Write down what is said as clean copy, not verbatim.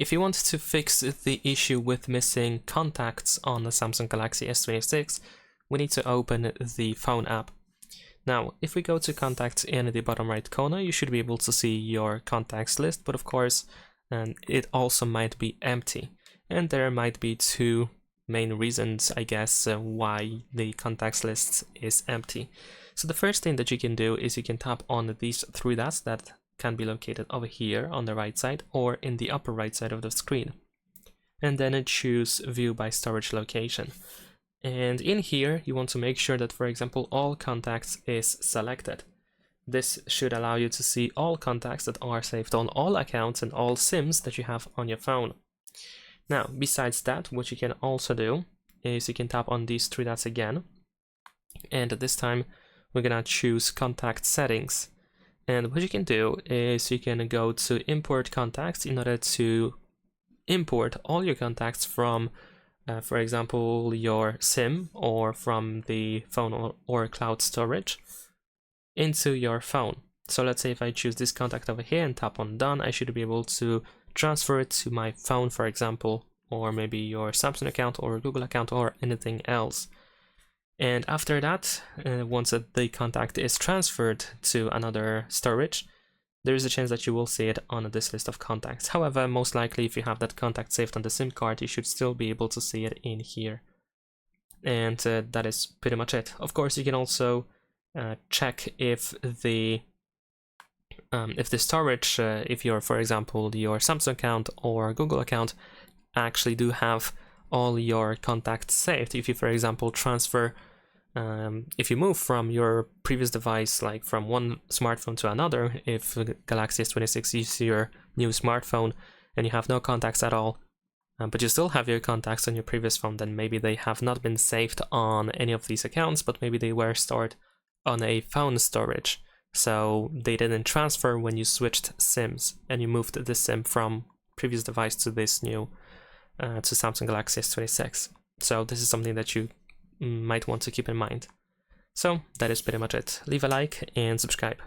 if you want to fix the issue with missing contacts on the Samsung Galaxy S26, we need to open the phone app. Now, if we go to contacts in the bottom right corner, you should be able to see your contacts list, but of course, it also might be empty. And there might be two main reasons, I guess, why the contacts list is empty. So the first thing that you can do is you can tap on these three dots that can be located over here on the right side or in the upper right side of the screen. And then choose View by Storage Location. And in here, you want to make sure that, for example, all contacts is selected. This should allow you to see all contacts that are saved on all accounts and all SIMs that you have on your phone. Now, besides that, what you can also do is you can tap on these three dots again. And this time, we're gonna choose Contact Settings. And what you can do is you can go to Import Contacts in order to import all your contacts from for example, your SIM or from the phone or cloud storage into your phone. So let's say if I choose this contact over here and tap on Done, I should be able to transfer it to my phone, for example, or maybe your Samsung account or Google account or anything else. And after that, once the contact is transferred to another storage, there is a chance that you will see it on this list of contacts. However, most likely if you have that contact saved on the SIM card, you should still be able to see it in here. And that is pretty much it. Of course, you can also check if the storage, if you're, for example, your Samsung account or Google account actually do have all your contacts saved. If you, for example, transfer if you move from your previous device, like from one smartphone to another, if Galaxy S26 is your new smartphone and you have no contacts at all, but you still have your contacts on your previous phone, then maybe they have not been saved on any of these accounts, but maybe they were stored on a phone storage. So they didn't transfer when you switched SIMs and you moved the SIM from previous device to this new, to Samsung Galaxy S26. So this is something that you might want to keep in mind. So that is pretty much it. Leave a like and subscribe.